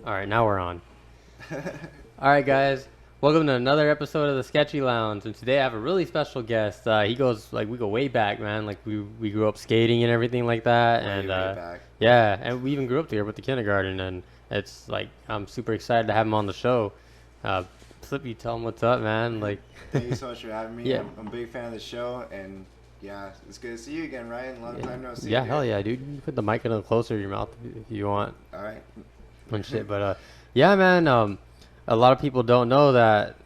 All right, now we're on. All right, guys. Welcome to another episode of the Sketchy Lounge. And today I have a really special guest. He goes we go way back, man. Like we grew up skating and everything like that. Way, And way back. yeah, and we even grew up together with the kindergarten. And it's like I'm super excited to have him on the show. Flippy, tell him what's up, man. Like, Thank you so much for having me. yeah, I'm a big fan of the show, and yeah, it's good to see you again, Ryan. A lot of yeah, time no see. yeah, Dude. hell yeah, dude. You can put the mic a little closer to your mouth if you want. All right. And shit. But yeah, man. A lot of people don't know that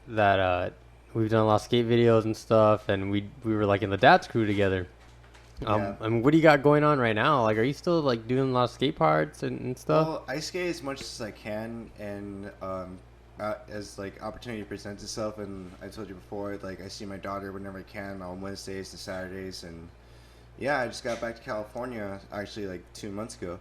we've done a lot of skate videos and stuff, and we were like in the Dad's crew together. Yeah. I mean, what do you got going on right now? Like, are you still like doing a lot of skate parts and stuff? Well, I skate as much as I can, and as like opportunity presents itself, and I told you before, like I see my daughter whenever I can on Wednesdays to Saturdays, and yeah, I just got back to California actually like 2 months ago.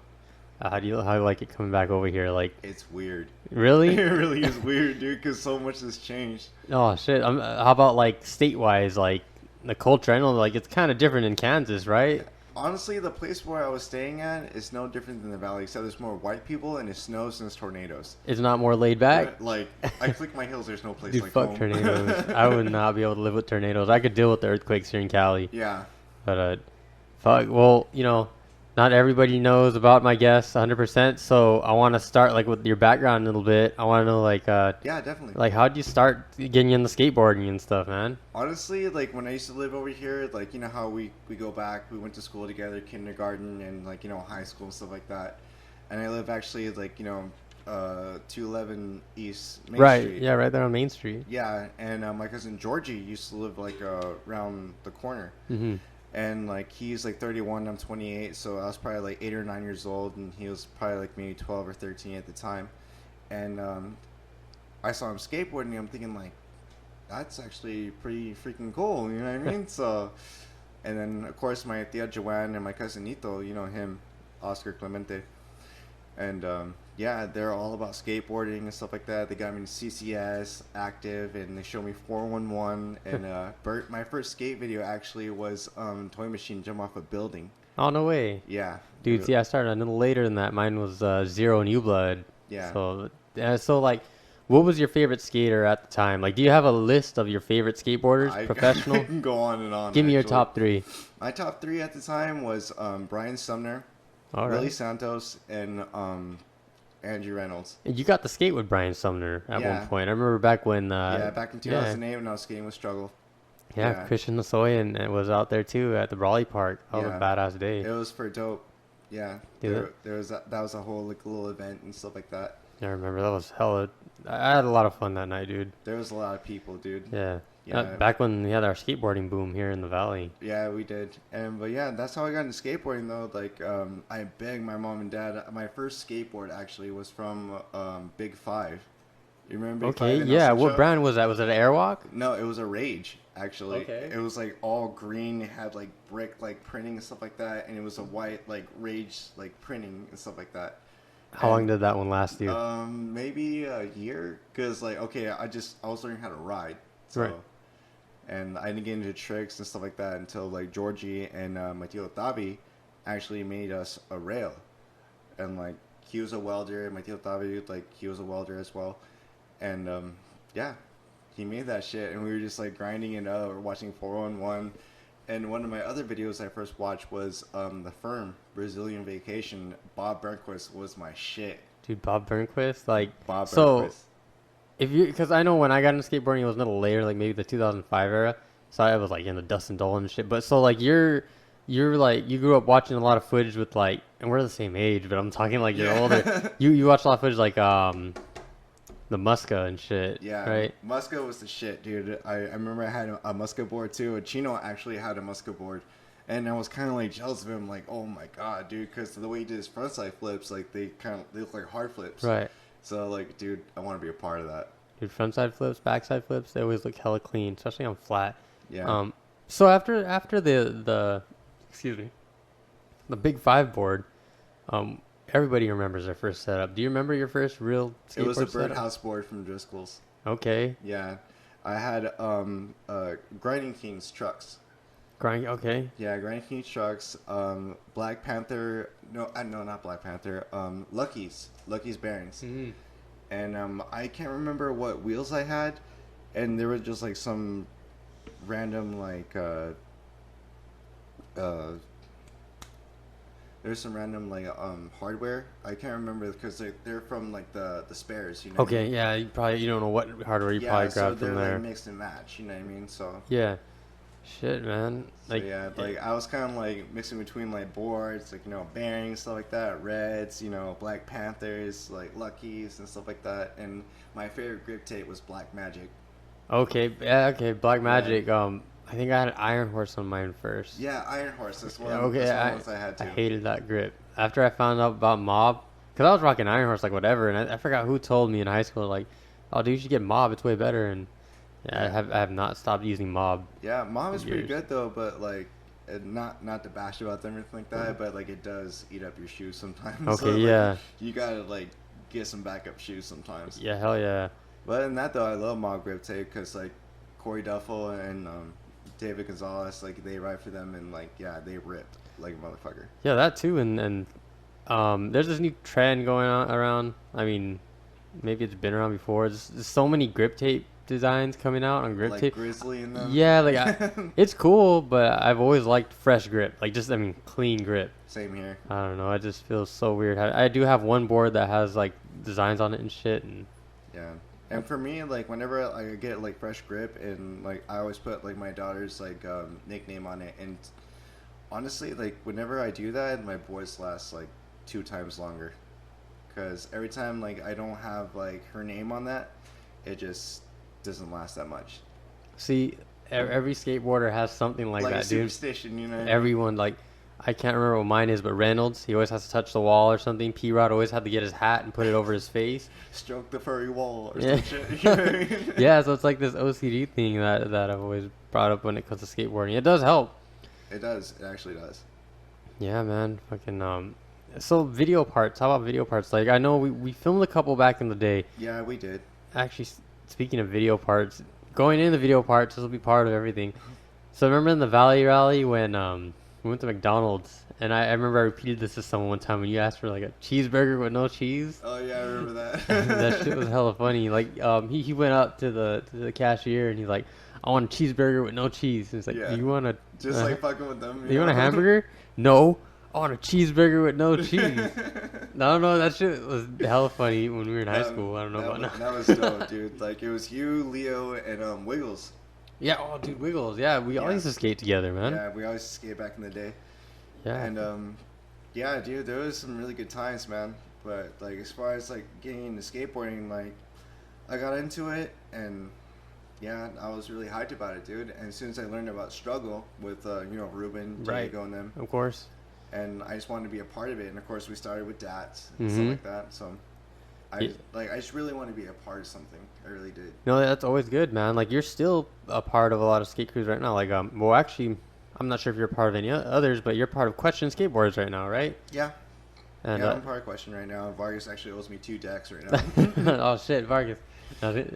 How do you like it coming back over here? Like, It's weird. really? It really is weird, dude, because so much has changed. Oh shit. How about like state wise, like the culture? I know like it's kind of different in Kansas, right? Honestly, the place where I was staying at is no different than the valley, except there's more white people and it snows and it's tornadoes. It's not more laid back. Like, I click my heels, there's no place Dude, like fuck home. tornadoes. I would not be able to live with tornadoes. I could deal with the earthquakes here in Cali. Yeah. But fuck. Well, not everybody knows about my guests 100%. So I want to start like with your background a little bit. I want to know Yeah, definitely. like how'd you start getting into skateboarding and stuff, man? Honestly, like when I used to live over here, like you know how we go back, we went to school together, kindergarten and like high school and stuff like that. And I live actually like 211 East Main Right. Street. Yeah. Right there on Main Street. Yeah, and my cousin Georgie used to live like around the corner. Mhm. And like he's like 31, I'm 28, so I was probably like 8 or 9 years old, and he was probably like maybe 12 or 13 at the time. And I saw him skateboarding, and I'm thinking like, that's actually pretty freaking cool, you know what I mean? So, and then of course my tia Joanne and my cousin Nito, you know him, Oscar Clemente, and yeah, they're all about skateboarding and stuff like that. They got me in CCS, active, and they showed me 411. And my first skate video actually was toy machine jump off a building. Oh no way, Yeah, dude. See, I started a little later than that. Mine was Zero New Blood. yeah. So like, what was your favorite skater at the time? Like, do you have a list of your favorite skateboarders, I professional? can go on and on. Give me your actually. top three. My top three at the time was Brian Sumner, All Willie right. Santos, and Andrew Reynolds. You got to skate with Brian Sumner at Yeah. one point. I remember back when. Yeah, back in 2008 when I was skating with Struggle. Yeah, Yeah. Christian Lasoy and was out there too at the Brawley Park. That was a Yeah. badass day. It was for dope. Yeah, Dude, there was that was a whole like little event and stuff like that. I remember that was hella. I had a lot of fun that night, dude. There was a lot of people, dude. Yeah. Yeah. Back when we had our skateboarding boom here in the valley. Yeah, we did. But yeah, that's how I got into skateboarding though. Like I begged my mom and dad. My first skateboard actually was from Big Five. You remember Big Okay, Five in yeah. El What Centro? brand was that? Was it an Airwalk? No, it was a Rage actually. Okay. It was like all green. It had like brick like printing and stuff like that, and it was a white like Rage like printing and stuff like that. How long And, did that one last you? Maybe a year, cause like okay, I was learning how to ride, so, Right. and I didn't get into tricks and stuff like that until like Georgie and my tío Tavi actually made us a rail, and like he was a welder, and my tío Tavi like he was a welder as well, and yeah, he made that shit, and we were just like grinding it up, or watching 411. And one of my other videos I first watched was The Firm, Brazilian Vacation. Bob Burnquist was my shit. Dude, Bob Burnquist? Like, Bob so Burnquist. because I know when I got into skateboarding, it was a little later, like maybe the 2005 era. So I was like in the Dustin Dolan and shit. But so like you're like you grew up watching a lot of footage with like, and we're the same age, but I'm talking like you're Yeah. older. You watch a lot of footage like the Muska and shit. Yeah, Right. Muska was the shit, dude. I remember I had a Muska board too. Chino actually had a Muska board. And I was kind of like jealous of him, like, oh my god, dude, because the way he did his frontside flips, like they look like hard flips. Right. So like, dude, I want to be a part of that. Dude, frontside flips, backside flips, they always look hella clean, especially on flat. Yeah. So after the excuse me, the Big Five board, everybody remembers their first setup. Do you remember your first real skateboard It was a setup? birdhouse board from Driscoll's. Okay. Yeah. I had Grinding Kings trucks. Grind. Okay. Yeah, Grand King trucks. Black Panther. No, no, not Black Panther. Lucky's bearings. Mm-hmm. And I can't remember what wheels I had, and there was just like some random uh there's some random hardware. I can't remember because they're from like the spares. You know what I Okay. mean? Yeah. You don't know what hardware you Yeah, probably so grabbed they're from like there. mixed and match. You know what I mean? So. Yeah. Shit, man. So yeah, like I was kind of like mixing between like boards, like bearings, stuff like that, reds, Black Panthers, like Luckies and stuff like that. And my favorite grip tape was Black Magic. Okay. Yeah. Okay. Black Yeah. Magic. I think I had an Iron Horse on mine first. Yeah, Iron Horse. That's one. Okay. That's one of the ones I had I too. hated that grip. After I found out about Mob, because I was rocking Iron Horse like whatever, and I forgot who told me in high school like, oh dude, you should get Mob. It's way better. And yeah, I have not stopped using Mob. Yeah, Mob is pretty years. good though, but like, not to bash about them or anything like that, but like it does eat up your shoes sometimes. Okay. So, like, Yeah. you gotta like get some backup shoes sometimes. Yeah. Hell yeah. But in that though, I love Mob grip tape because like Corey Duffel and David Gonzalez, like they ride for them and like yeah, they ripped like a motherfucker. Yeah, that too, and there's this new trend going on around. I mean, maybe it's been around before. There's so many grip tape designs coming out on grip Like tape. Grizzly and them. Yeah, it's cool, but I've always liked fresh grip, like just clean grip. Same here. I don't know, it just feels so weird. I do have one board that has like designs on it and shit, and Yeah. And for me, like whenever I get like fresh grip, and like I always put like my daughter's like nickname on it, and honestly, like whenever I do that, my boards last like 2 times longer, because every time like I don't have like her name on that, it just doesn't last that much. see, every skateboarder has something like Like a that, dude. superstition, you know. Everyone like. I can't remember what mine is, but Reynolds, he always has to touch the wall or something. P-Rod always had to get his hat and put it over his face. Stroke the furry wall or Yeah. some shit. You know what I mean? Yeah, so it's like this OCD thing that I've always brought up when it comes to skateboarding. It does help. It does. It actually does. Yeah, man. Fucking So video parts. How about video parts? Like I know we filmed a couple back in the day. Yeah, we did. Actually, speaking of video parts, going into video parts, this will be part of everything. So remember in the Valley Rally when we went to McDonald's, and I remember I repeated this to someone one time when you asked for like a cheeseburger with no cheese. Oh yeah, I remember that. That shit was hella funny. Like he went up to the cashier and he's like, I want a cheeseburger with no cheese. And it's like, Yeah. do you want a Just like fucking with them. do you want a hamburger? No. I want a cheeseburger with no cheese. No, that shit was hella funny when we were in high school. I don't know about now. That was dope, dude. Like it was you, Leo, and Wiggles. Yeah, oh dude, Wiggles. Yeah, we all Yeah. used to skate together, man. Yeah, we always skate back in the day. Yeah. And yeah, dude, there was some really good times, man. But like as far as like getting into skateboarding, like I got into it and yeah, I was really hyped about it, dude. And as soon as I learned about struggle with Ruben, Right. Diego, and them, Of course. and I just wanted to be a part of it. And of course, we started with DATs and Mhm. stuff like that. So Yeah. I just really want to be a part of something. I really did. No, that's always good, man. Like you're still a part of a lot of skate crews right now. Like well actually I'm not sure if you're part of any others, but you're part of Question Skateboards right now, right? Yeah. And Yeah, I'm part of Question right now. Vargas actually owes me 2 decks right now. oh shit, Vargas.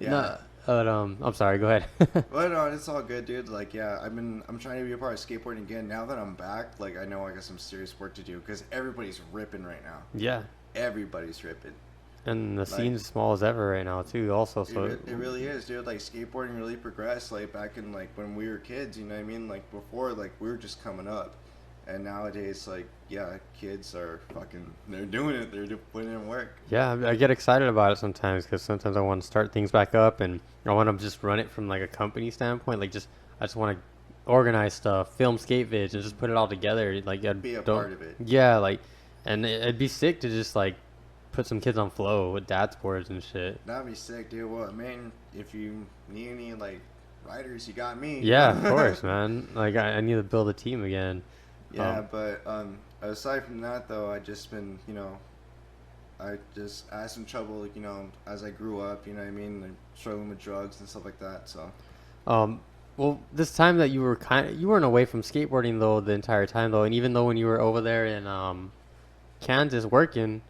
Yeah. I'm sorry. Go ahead. But no, it's all good, dude. Like, yeah, I'm trying to be a part of skateboarding again. Now that I'm back, like, I know I got some serious work to do because everybody's ripping right now. Yeah, Everybody's ripping. and the Like- scene's small as ever right now too. Also, so It really is, dude. Like, skateboarding really progressed. Like back in like when we were kids, you know what I mean? Like before, like we were just coming up, and nowadays, like yeah, kids are fucking. They're doing it. They're putting in work. yeah, I get excited about it sometimes because sometimes I want to start things back up and I want to just run it from like a company standpoint. Like I just want to organize stuff, film skate vids, and just put it all together. Like Be a part of it. Yeah, like, and it'd be sick to just like put some kids on flow with dad sports and shit. That'd be sick, dude. Well, man, if you need any like riders, you got me. Yeah, of course, man. Like I need to build a team again. Yeah, but aside from that, though, I just been, I just had some trouble, like, as I grew up, you know what I mean, like, struggling with drugs and stuff like that. So, Well, this time that you weren't away from skateboarding though the entire time though, and even though when you were over there in Kansas working,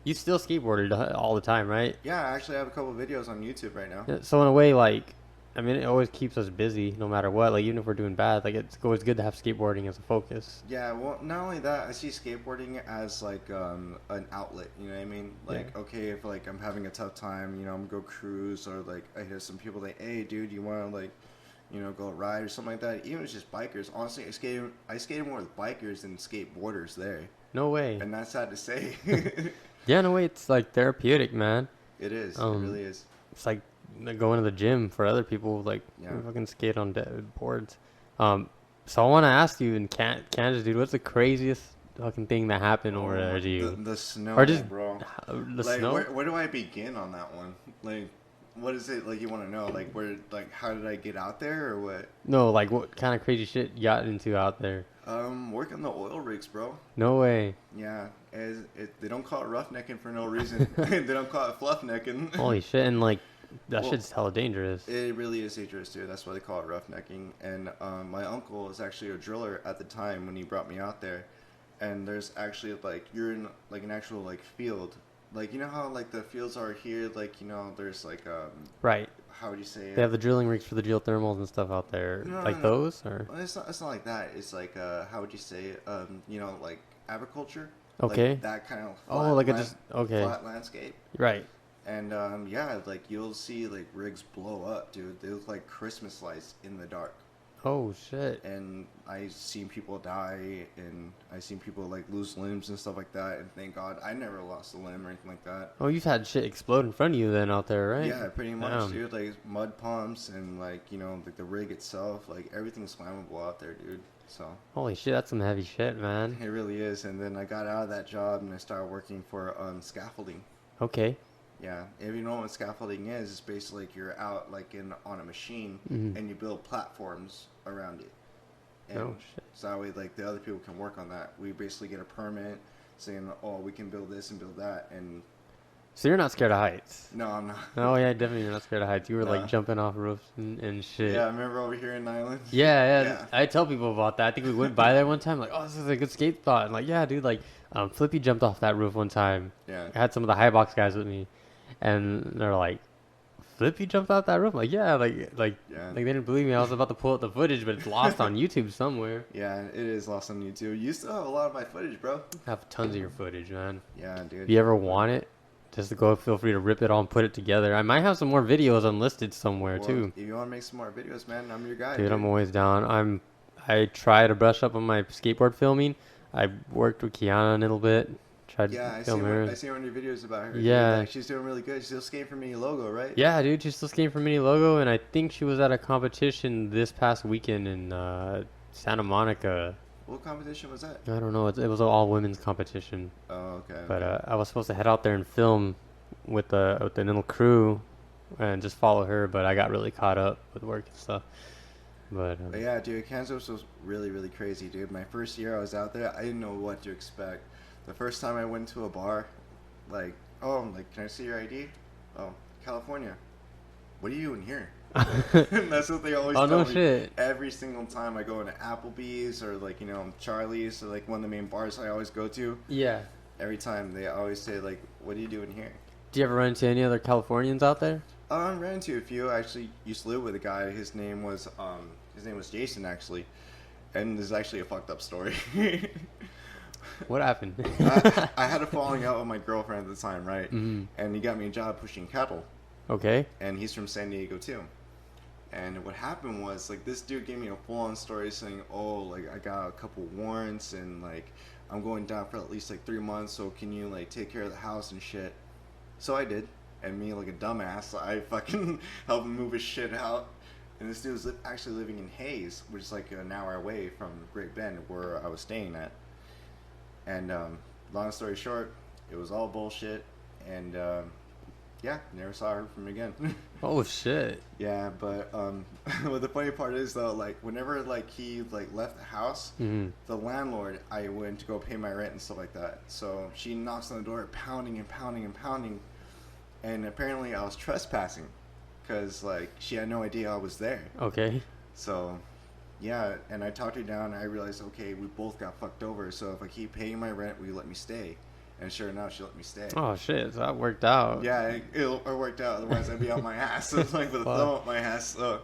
you still skateboarded all the time, right? yeah, I actually have a couple videos on YouTube right now. Yeah, so in a way, like, I mean, it always keeps us busy no matter what. Like even if we're doing bad, like it's always good to have skateboarding as a focus. Yeah, well, not only that, I see skateboarding as like an outlet. You know what I mean? Yeah. Like, okay, if like I'm having a tough time, you know, I'm gonna go cruise, or like I hear some people like, hey, dude, you want to like, you know, go ride or something like that. Even if it's just bikers. Honestly, I skated more with bikers than skateboarders there, No way. and that's sad to say. Yeah, no way. It's like therapeutic, man. It is. It Um, really is. it's like going to the gym for other people. Like Yeah. we fucking skate on boards. Um, so I want to ask you in Kansas, dude, what's the craziest fucking thing that happened over there to you? The snow, Or just bro. the Like, snow? where do I begin on that one? Like, what is it like you want to know? Like, where, like, how did I get out there or what? No, like what kind of crazy shit you got into out there? Working the oil rigs, bro. No way. Yeah, they don't call it roughnecking for no reason. They don't call it fluffnecking. Holy shit! And like that Well, shit's hella dangerous. It really is dangerous, dude. That's why they call it roughnecking. And my uncle was actually a driller at the time when he brought me out there. And there's actually like you're in like an actual like field, like you know how like the fields are here, like you know there's like Right. how would you say it? They have the drilling rigs for the geothermals and stuff out there, No, like no, no. those, or Well, it's not like that. It's like how would you say it? You know, like agriculture. okay. Like that kind of Oh, like a just okay. flat landscape. Right. And yeah, like you'll see like rigs blow up, dude. They look like Christmas lights in the dark. Oh shit. And I seen people die, and I seen people like lose limbs and stuff like that. And thank God I never lost a limb or anything like that. Oh, you've had shit explode in front of you then out there, right? Yeah, pretty much, Damn. dude. Like mud pumps and like you know like the rig itself, like everything's flammable out there, dude. So Holy shit, that's some heavy shit, man. it really is. And then I got out of that job and I started working for scaffolding. Okay. Yeah, if you know what scaffolding is, it's basically like you're out like on a machine Mhm. and you build platforms around it. And Oh shit. so that way like the other people can work on that. We basically get a permit saying, oh, we can build this and build that. And So you're not scared of heights? no, I'm not. Oh yeah, definitely you're not scared of heights. You were Nah. like jumping off roofs and shit. Yeah, I remember over here in Island. Yeah, Yeah. I tell people about that. I think we went by there one time, like, oh, this is a good skate spot. And like, yeah, dude, like, Flippy jumped off that roof one time. Yeah. I had some of the high box guys with me, and they're like, Flippy jumped off that roof? I'm like, yeah, like they didn't believe me. I was about to pull up the footage, but it's lost on YouTube somewhere. Yeah, it is lost on YouTube. You still have a lot of my footage, bro. I have tons of your footage, man. Yeah, dude. If you ever want it, just to go, feel free to rip it all and put it together. I might have some more videos unlisted somewhere Well, too. if you want to make some more videos, man, I'm your guy. Dude, I'm always down. I try to brush up on my skateboard filming. I worked with Kiana a little bit. Tried Yeah, to I see, film her. I see one of your videos about her. Yeah. Dude. Like, she's doing really good. She's still skating for Mini Logo, right? Yeah, dude, she's still skating for Mini Logo, and I think she was at a competition this past weekend in Santa Monica. What competition was that? I don't know. It was an all women's competition, Oh, okay. but okay. I was supposed to head out there and film with the little crew and just follow her, but I got really caught up with work and stuff. But Yeah, dude, Kansas was really, really crazy, dude. My first year I was out there, I didn't know what to expect. The first time I went to a bar, like, oh, I'm like, can I see your ID? Oh, California. What are you doing here? That's what they always Oh, tell no me. shit. Every single time I go into Applebee's or like, you know, Charlie's or like one of the main bars I always go to. yeah. Every time they always say like, what are you doing here? Do you ever run into any other Californians out there? I ran into a few. I actually used to live with a guy. His name was Jason actually, and this is actually a fucked up story. What happened? I had a falling out with my girlfriend at the time, right? Mhm. And he got me a job pushing cattle, Okay. and he's from San Diego too. And what happened was like this dude gave me a full-on story saying, "Oh, like I got a couple warrants and like I'm going down for at least like 3 months. So can you like take care of the house and shit?" So I did, and me like a dumbass, I fucking helped him move his shit out. And this dude was actually living in Hayes, which is like an hour away from Great Bend, where I was staying at. And long story short, it was all bullshit, and yeah, never saw her from him again. Oh shit. Yeah, but what the funny part is though, like whenever like he like left the house, Mhm. the landlord, I went to go pay my rent and stuff like that. So she knocks on the door, pounding and pounding and pounding, and apparently I was trespassing, cause like she had no idea I was there. Okay. So yeah, and I talked her down, and I realized, okay, we both got fucked over, so if I keep paying my rent, will you let me stay? And sure enough, she let me stay. Oh shit, so that worked out. Yeah, it worked out. Otherwise, I'd be on my ass. It's like with a thumb Fuck. up my ass. So.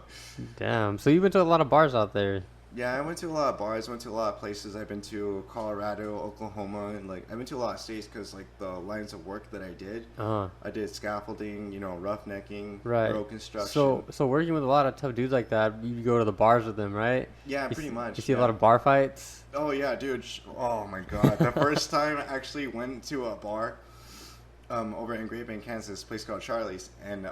Damn. So you've been to a lot of bars out there. Yeah, I went to a lot of bars, went to a lot of places. I've been to Colorado, Oklahoma, and like I've been to a lot of states because like the lines of work that I did. Uh-huh. I did scaffolding, roughnecking, Right. road construction. So working with a lot of tough dudes like that, you go to the bars with them, right? Yeah, You pretty s- much. You see a Yeah. lot of bar fights. Oh yeah, dude. Oh my god. The first time I actually went to a bar over in Great Bend, Kansas, a place called Charlie's, and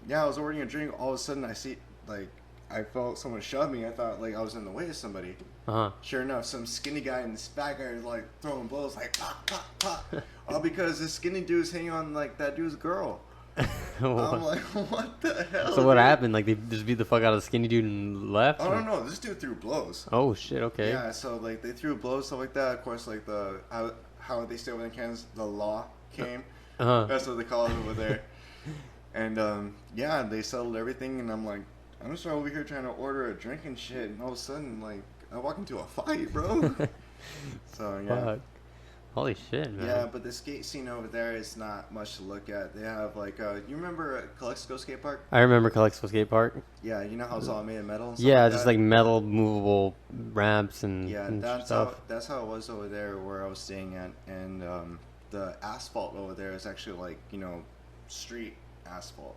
yeah, I was ordering a drink. All of a sudden, I see like I felt someone shove me. I thought like I was in the way of somebody. Uh-huh. Sure enough, some skinny guy and this fat guy is like throwing blows, like pop, pop, pop. All because this skinny dude's hanging on like that dude's girl. I'm like, what the hell? So what dude? happened? Like they just beat the fuck out of the skinny dude and left? I don't know. This dude threw blows. Oh shit. Okay. Yeah, so like they threw blows, stuff like that. Of course, like the how they say over in Kansas, the law came. Uh-huh. That's what they call it over there. And yeah, they settled everything, and I'm like, I'm just over here trying to order a drink and shit, and all of a sudden, like, I walk into a fight, bro. So yeah. Fuck. Holy shit, man. Yeah, but the skate scene over there is not much to look at. They have like, you remember Calexico Skate Park? I remember Calexico Skate Park. Yeah, you know how it's all made of metal. And stuff Yeah, like just that? like metal movable ramps and, Yeah, and that's stuff. how it was over there where I was staying at, and the asphalt over there is actually like street asphalt.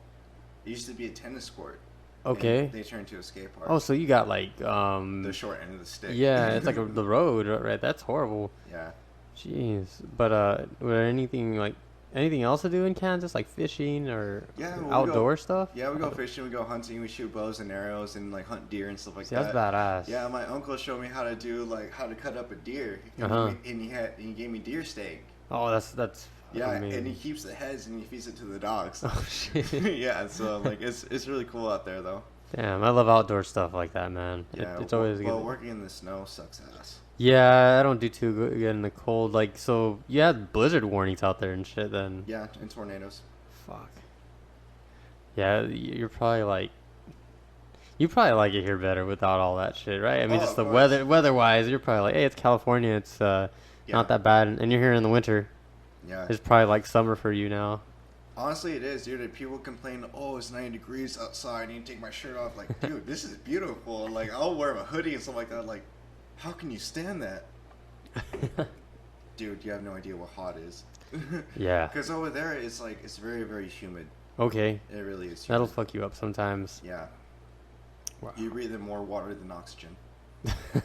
It used to be a tennis court. Okay. And they turned to a skate park. Oh, so you got like The short end of the stick. yeah, it's like the road, right? That's horrible. Yeah. Jeez. But was there anything else to do in Kansas, like fishing or Yeah, well, we outdoor go- stuff? Yeah, we go fishing, we go hunting, we shoot bows and arrows, and like hunt deer and stuff like See, that. that's badass. Yeah, my uncle showed me how to do how to cut up a deer, Uh-huh. and he gave me deer steak. Oh, that's Yeah, amazing. and he keeps the heads and he feeds it to the dogs. Oh shit. Yeah, so like it's really cool out there though. Damn, I love outdoor stuff like that, man. Yeah, It's always well, good. working in the snow sucks ass. Yeah, I don't do too good in the cold. Like, so you had blizzard warnings out there and shit. Then Yeah, and tornadoes. fuck. Yeah, you're probably like. You probably like it here better without all that shit, right? I mean, Oh, just of the course. weather-wise, you're probably like, hey, it's California, it's Yeah. not that bad, and you're here in the winter. Yeah. It's probably like summer for you now. Honestly, it is, dude. If people complain, oh, it's 90 degrees outside, I need to take my shirt off. Like, dude, this is beautiful. Like, I'll wear a hoodie and stuff like that. Like, how can you stand that? Dude, you have no idea what hot is. Yeah. Because over there, it's like, it's very, very humid. Okay. It really is That'll humid. fuck you up sometimes. Yeah. Wow. You breathe in more water than oxygen.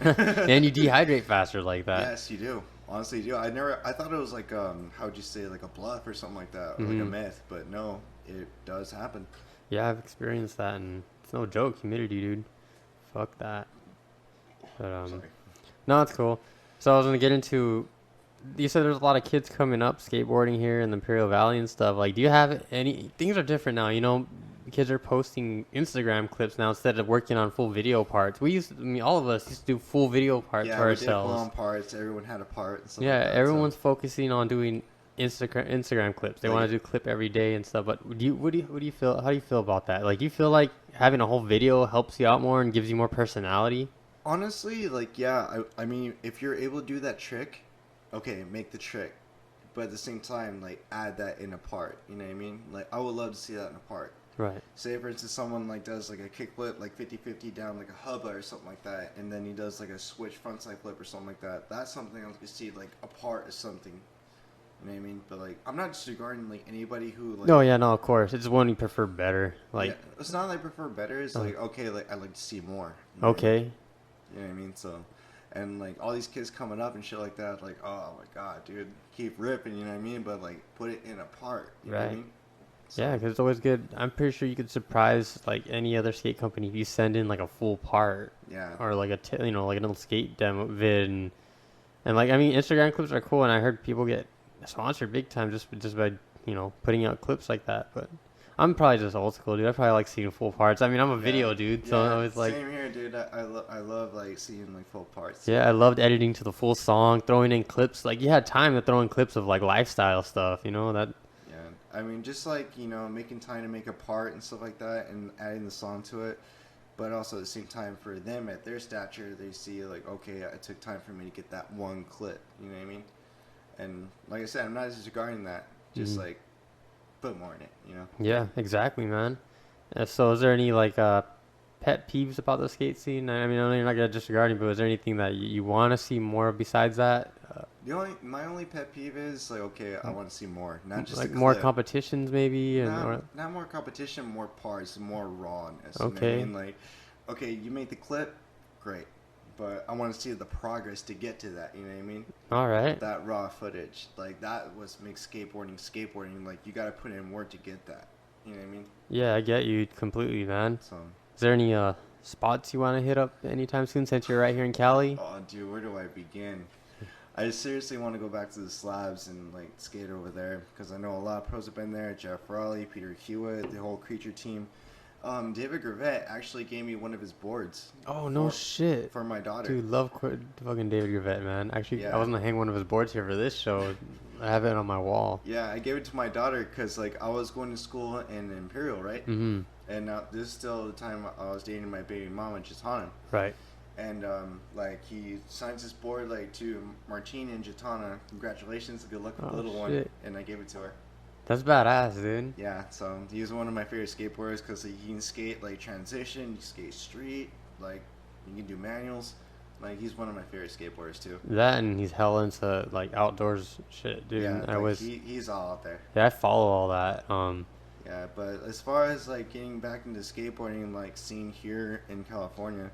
And you dehydrate faster like that. Yes, you do. Honestly, you do. I thought it was like, how would you say, like a bluff or something like that, or like a Mhm. myth. But no, it does happen. Yeah, I've experienced that, and it's no joke. Humidity, dude. Fuck that. But Sorry. no, it's cool. So I was gonna get into. You said there's a lot of kids coming up skateboarding here in the Imperial Valley and stuff. Like, do you have any? Things are different now. You know, kids are posting Instagram clips now instead of working on full video parts. All of us used to do full video parts Yeah, for we did ourselves. full-on parts. Everyone had a part. And stuff Yeah, like that, everyone's so. focusing on doing Instagram clips. They Like- want to do clip every day and stuff. But what do you feel? How do you feel about that? Like, do you feel like having a whole video helps you out more and gives you more personality? Honestly, like, yeah, I mean, if you're able to do that trick, okay, make the trick. But at the same time, like, add that in a part. You know what I mean? Like, I would love to see that in a part. Right. Say, for instance, someone, like, does, like, a kickflip, like, 50-50 down, like, a hubba or something like that. And then he does, like, a switch frontside flip or something like that. That's something I could see, like, a part of something. You know what I mean? But, like, I'm not disregarding, like, anybody who, like... No, yeah, no, of course. It's one you prefer better. Like, yeah, it's not like I prefer better. It's Oh. like, okay, like, I'd like to see more. You know what I okay. mean? You know what I mean? So, and like all these kids coming up and shit like that, like, oh my god, dude, keep ripping, you know what I mean? But like, put it in a part, you know what I Right. mean? So, Yeah, because it's always good. I'm pretty sure you could surprise like any other skate company if you send in like a full part yeah, or like like a little skate demo vid and like I mean Instagram clips are cool and I heard people get sponsored big time just by putting out clips like that. But I'm probably just old school, dude. I probably like seeing full parts. I mean, I'm a video dude, so yeah, I was like, same here, dude. I love like seeing like full parts. yeah, I loved editing to the full song, throwing in clips. Like you had time to throw in clips of like lifestyle stuff, that. Yeah, I mean, just like making time to make a part and stuff like that, and adding the song to it. But also at the same time, for them at their stature, they see like, okay, it took time for me to get that one clip. You know what I mean? And like I said, I'm not disregarding that. Just like put more in it, you know? Yeah, exactly, man. So is there any like pet peeves about the skate scene? I mean, I know you're not gonna disregard it, but is there anything that you want to see more of besides that? My only pet peeve is like, okay, I want to see more, not just Like a more clip. competitions, maybe, and or, Not more competition, more parts, more rawness. You know what I okay. mean? Like, okay, you made the clip, great, but I want to see the progress to get to that. You know what I mean? All right. That raw footage, like that was makes skateboarding. Like you got to put in work to get that. You know what I mean? Yeah, I get you completely, man. So, Is there any spots you want to hit up anytime soon since you're right here in Cali? oh, dude, where do I begin? I seriously want to go back to the slabs and like skate over there because I know a lot of pros have been there. Jeff Raleigh, Peter Hewitt, the whole Creature team. David Gravett actually gave me one of his boards. Oh, no shit. For my daughter. Dude, love fucking David Gravett, man. Actually, Yeah. I was going to hang one of his boards here for this show. I have it on my wall. Yeah, I gave it to my daughter because like I was going to school in Imperial, right? Mm-hmm. And this is still the time I was dating my baby mama, Jatana. Right. And like he signs his board like to Martine and Jatana. Congratulations, good luck with the little one. And I gave it to her. That's badass, dude. Yeah, so he's one of my favorite skateboarders because he can skate like transition, you can skate street, like you can do manuals. Like he's one of my favorite skateboarders too. That and he's hell into like outdoors shit, dude. Yeah, like he's all out there. Yeah, I follow all that. Yeah, but as far as like getting back into skateboarding, like scene here in California,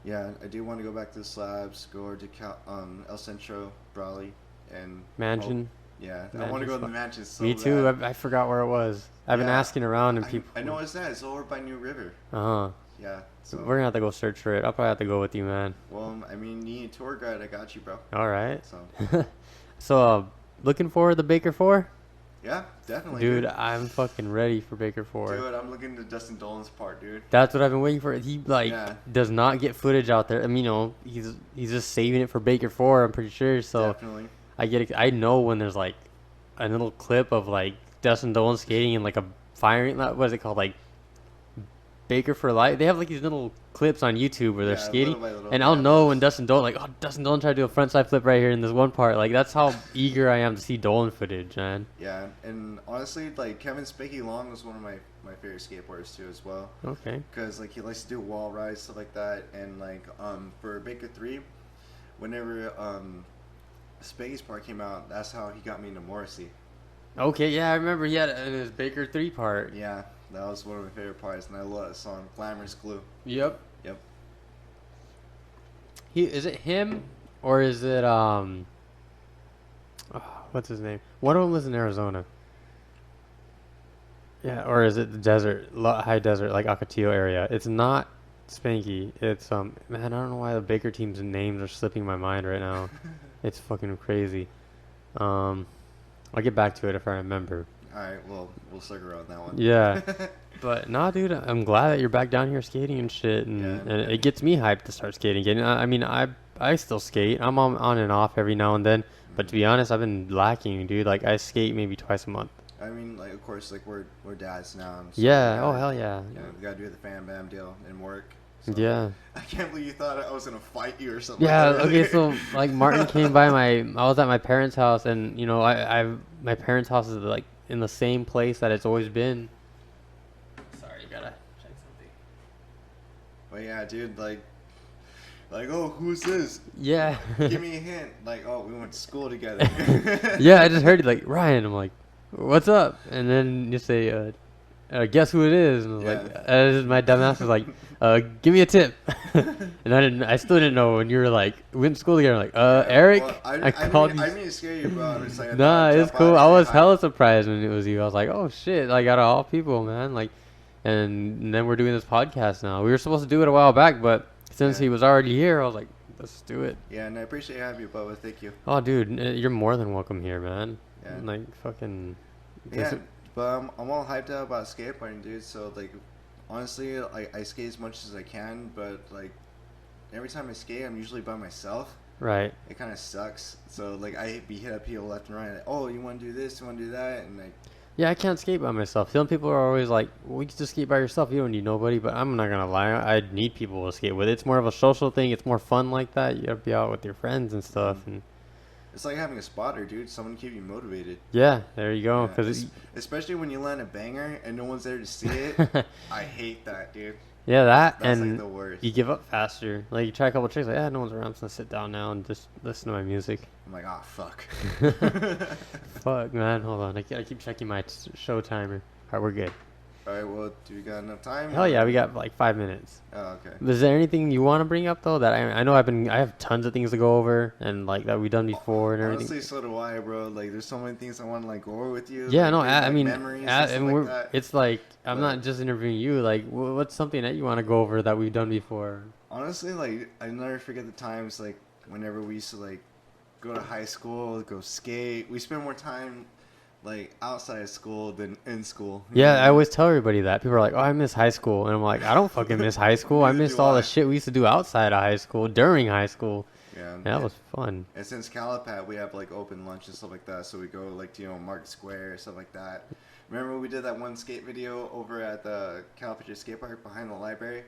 yeah, I do want to go back to the slabs, go over to El Centro, Brawley, and Mansion. Yeah, I want to go to the mansion so Me too. bad. I forgot where it was. I've been asking around and people. I know it's that. It's over by New River. Uh-huh. Yeah. So we're gonna have to go search for it. I'll probably have to go with you, man. Well, I mean, you need a tour guide. I got you, bro. All right. So. So, looking forward to Baker 4? Yeah, definitely. Dude, I'm fucking ready for Baker 4. Dude, I'm looking to Dustin Dolan's part, dude. That's what I've been waiting for. He does not get footage out there. I mean, you know, he's just saving it for Baker 4. I'm pretty sure. So definitely. I know when there's like a little clip of like Dustin Dolan skating in like a firing. What is it called? Like Baker for Life. They have like these little clips on YouTube where they're skating, little by little, and I'll know when Dustin Dolan Dustin Dolan tried to do a frontside flip right here in this one part. Like that's how eager I am to see Dolan footage, man. Yeah, and honestly, like Kevin Spicky Long was one of my favorite skateboarders too as well. Okay. Because like he likes to do wall rides, stuff like that, and like for Baker 3, whenever Spaggy's part came out, that's how he got me into Morrissey. Okay, yeah, I remember he had his Baker 3 part. Yeah, that was one of my favorite parts, and I love that song, Glamorous Glue. Yep. Yep. Is it him or is it what's his name? One of them was in Arizona. Yeah, or is it the desert, high desert, like Ocotillo area? It's not Spanky. It's man, I don't know why the Baker team's names are slipping my mind right now. It's fucking crazy. I'll get back to it if I remember. Alright, well, we'll circle around that one. Yeah. But nah, dude, I'm glad that you're back down here skating and shit, and it gets me hyped to start skating again. I mean, I still skate. I'm on and off every now and then, but to be honest, I've been lacking, dude. Like I skate maybe twice a month. I mean, like of course, like we're dads now. So yeah. Oh hell yeah. You know, we gotta do the fan bam deal and work. So yeah. I can't believe you thought I was gonna fight you or something. Yeah. Like that. Okay. So like Martin came by I was at my parents' house, and you know my parents' house is like in the same place that it's always been. Sorry, you gotta check something. But yeah, dude, like, oh, who's this? Yeah. Give me a hint. Like, oh, we went to school together. Yeah, I just heard it like Ryan. I'm like, what's up? And then you say, guess who it is? And I was like, my dumbass was like, give me a tip. And I still didn't know. And you were like, we went to school together. Like, Eric. Well, I called you. I mean to scare you, bro. I'm just like, nah, it's cool. I was hella surprised when it was you. I was like, oh shit, like out of all people, man. Like, and then we're doing this podcast now. We were supposed to do it a while back, but since he was already here, I was like, let's do it. Yeah, and I appreciate having you, Bubba. Thank you. Oh, dude, you're more than welcome here, man. Yeah. Like, fucking. Yeah, but I'm all hyped out about skateboarding, dude. So like, honestly, I skate as much as I can, but like, every time I skate, I'm usually by myself. Right. It kind of sucks. So like, I be hit up people left and right. Like, oh, you want to do this? You want to do that? And like. Yeah, I can't skate by myself. Some people are always like, well, you can just skate by yourself. You don't need nobody. But I'm not gonna lie, I need people to skate with. It's more of a social thing. It's more fun like that. You gotta be out with your friends and stuff. And It's like having a spotter, dude. Someone to keep you motivated. Yeah, there you go. Yeah, Because especially when you land a banger and no one's there to see it. I hate that, dude. yeah, that That's like and the worst. you give up faster. Like you try a couple tricks, like no one's around, so I sit down now and just listen to my music. I'm like, oh fuck. Fuck, man. Hold on. I keep checking my show timer. All right, we're good. All right, well, do we got enough time? Hell yeah, we got like 5 minutes. Oh, okay. Is there anything you want to bring up though? That I know I have tons of things to go over and like that we've done before and everything. Honestly, so do I, bro. Like, there's so many things I want to like go over with you. Yeah, like, no, dude, I like, mean, memories and and stuff we're, like that. it's like I'm But- not just interviewing you. Like, what's something that you want to go over that we've done before? Honestly, like, I never forget the times like whenever we used to like go to high school, go skate. We spend more time like outside of school than in school. you Yeah, know? I always tell everybody that. People are like, "Oh, I miss high school," and I'm like, "I don't fucking miss high school. I Neither missed do all I. the shit we used to do outside of high school during high school. Yeah, Yeah, that was fun." And since Calipat, we have like open lunch and stuff like that, so we go like to Market Square stuff like that. Remember we did that one skate video over at the Calipat skate park behind the library?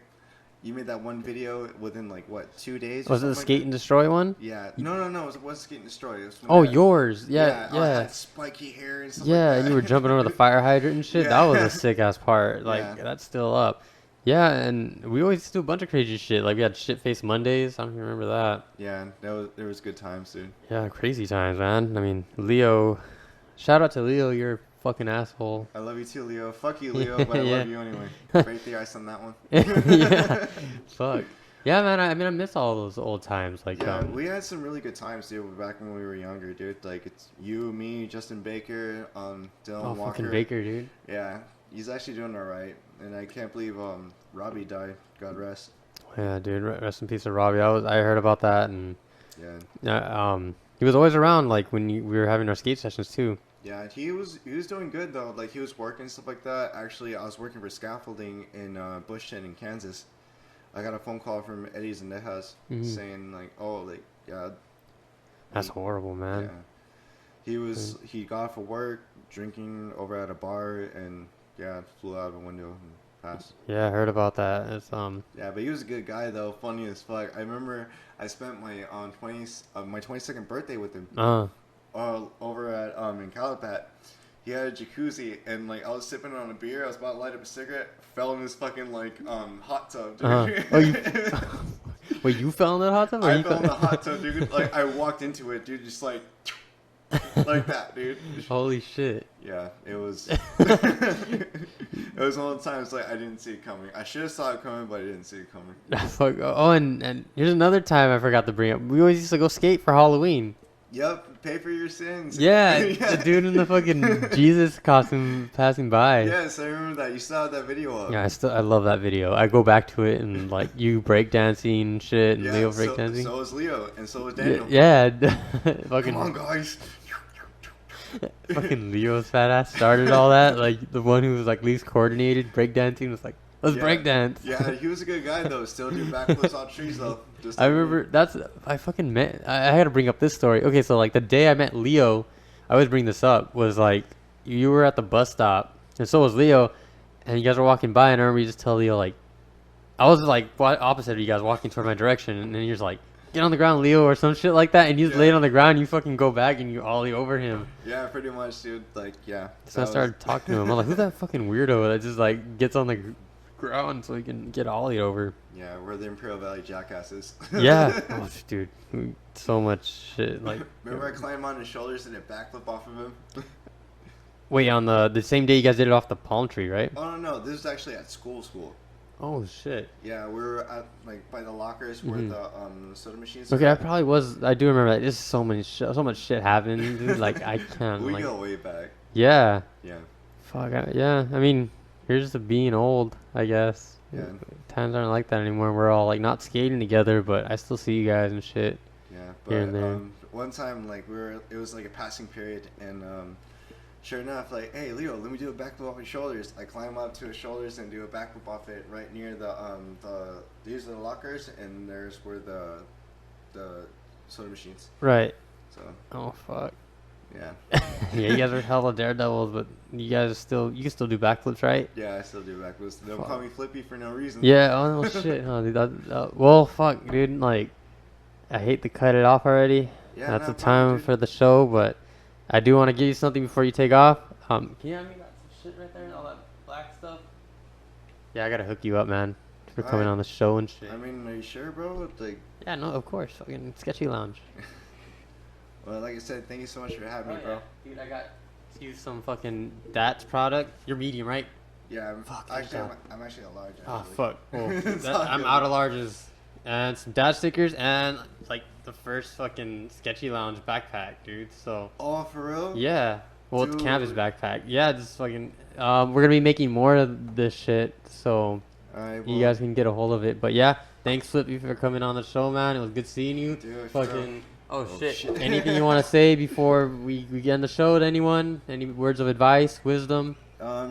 You made that one video within like what 2 days? or Was it the something like skate that? and destroy one? Yeah, no, it was Skate and Destroy. It was when Oh, I- yours. Yeah, I yeah. had spiky hair and stuff Yeah, like that. and you were jumping over the fire hydrant and shit. That was Yeah. a sick ass part. Like Yeah. that's still up. Yeah, and we always used to do a bunch of crazy shit. Like we had shit face Mondays. I don't even remember that. Yeah, there was good times, dude. Yeah, crazy times, man. I mean, Leo. Shout out to Leo. You're a fucking asshole. I love you too, Leo. Fuck you, Leo, but I Yeah. love you anyway. Right there, I sent that one. Yeah. Fuck. Yeah, man. I mean, I miss all those old times. Like, Yeah, we had some really good times, dude, back when we were younger, dude. Like, it's you, me, Justin Baker, Dylan oh, Walker. fucking Baker, dude. Yeah, he's actually doing all right. And I can't believe Robbie died. God rest. Yeah, dude. Rest in peace to Robbie. I heard about that, and Yeah. he was always around. Like when we were having our skate sessions too. Yeah, he was doing good, though. Like, he was working and stuff like that. Actually, I was working for scaffolding in Bushton in Kansas. I got a phone call from Eddie Zendejas saying, like, oh, like, yeah. That's horrible, man. Yeah. He got off of work, drinking over at a bar, and, yeah, flew out of a window and passed. Yeah, I heard about that. It's Yeah, but he was a good guy, though. Funny as fuck. I remember I spent my my 22nd birthday with him over at in Calipat. He had a jacuzzi, and like I was sipping on a beer. I was about to light up a cigarette, fell in this fucking like hot tub, dude. Oh, you. Wait, you fell in that hot tub? Or I you fell in the hot tub, dude. Like I walked into it, dude, just like that, dude. Holy shit. Yeah, it was. It was one of the times like I didn't see it coming. I should have saw it coming, but I didn't see it coming. Fuck. Oh, and here's another time I forgot to bring up. We always used to go skate for Halloween. Yep, pay for your sins. Yeah, the dude in the fucking Jesus costume passing by. Yes, I remember that. You still have that video up. Yeah, I love that video. I go back to it and like you breakdancing shit and Leo breakdancing. So was Leo, and so was Daniel. Yeah, fucking. Come on, guys. Fucking Leo's fat ass started all that. Like the one who was like least coordinated breakdancing was like, let's breakdance. Yeah, he was a good guy though. Still do backflips on trees though. Just I like remember I fucking met. I had to bring up this story. Okay, so like the day I met Leo, I always bring this up. Was like you were at the bus stop and so was Leo, and you guys were walking by, and I remember you just tell Leo like, I was like opposite of you guys walking toward my direction, and then you're just like, get on the ground, Leo, or some shit like that, and you just laid on the ground, and you fucking go back and you ollie over him. Yeah, pretty much, dude. Like, yeah. So I started talking to him. I'm like, who's that fucking weirdo that just like gets on the ground so he can get ollied over? Yeah, we're the Imperial Valley jackasses. Yeah. Oh, dude, so much shit. Like, remember I climbed on his shoulders and did a backflip off of him? wait, on the same day you guys did it off the palm tree, right? Oh no, this is actually at school. Oh shit. Yeah, we were at like by the lockers where the soda machines. Okay, I probably was. I do remember that. Just so much shit happened, dude. Like I can't. We like, go way back. yeah. Yeah. Fuck. Yeah. I mean, here's the being old, I guess. Yeah. Times aren't like that anymore. We're all like not skating together, but I still see you guys and shit. Yeah, Here and there. but one time like it was like a passing period, and sure enough, like, hey Leo, let me do a backflip off your shoulders. I climb up to his shoulders and do a backflip off it right near these are the lockers, and there's where the soda machines. Right. So Oh fuck. yeah. Yeah, you guys are hella daredevils, but you can still do backflips, right? Yeah, I still do backflips. They'll call me Flippy for no reason. Yeah. Oh no shit. Huh, dude, well, fuck, dude. Like, I hate to cut it off already. Yeah, That's no the problem, time dude. for the show, but I do want to give you something before you take off. Can you hand me that shit right there? All that black stuff? Yeah, I gotta hook you up, man, for coming Alright. on the show and shit. I mean, are you sure, bro? Like, Yeah, no, of course. Fucking Sketchy Lounge. well, like I said, thank you so much for having Oh, me, yeah. bro. Dude, I got you some fucking That's product. You're medium, right? Yeah, Fuck, actually, thank I'm actually a large. Oh, Actually. fuck. Well, It's that, all I'm good. out of larges. And some dad stickers and, like, the first fucking Sketchy Lounge backpack, dude. So, Oh, for real? yeah. Well, it's canvas Dude. backpack. Yeah, just fucking. We're gonna be making more of this shit, so Alright, you well, guys can get a hold of it. But yeah, thanks Flippy for coming on the show, man. It was good seeing you. dude, Fucking. Oh, Oh, shit. shit. Anything you want to say before we end the show to anyone? Any words of advice, wisdom?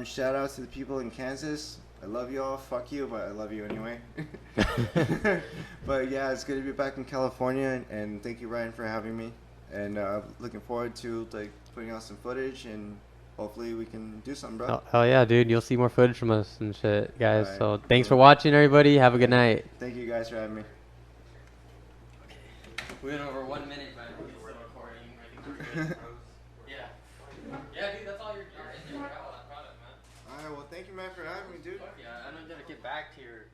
Shout out to the people in Kansas. I love you all. Fuck you, but I love you anyway. But yeah, it's good to be back in California, and thank you, Ryan, for having me. And looking forward to like putting out some footage, and hopefully we can do something, bro. Hell yeah, dude. You'll see more footage from us and shit, guys. Alright, So thanks for cool. watching, everybody. Have a good night. Thank you guys for having me. We went over 1 minute, but we're still recording. I think we're good. Yeah. Yeah, dude, that's all you're in there. You got all that product, man. Alright, well, thank you, man, for having me, dude. Fuck yeah, I don't gotta get back to your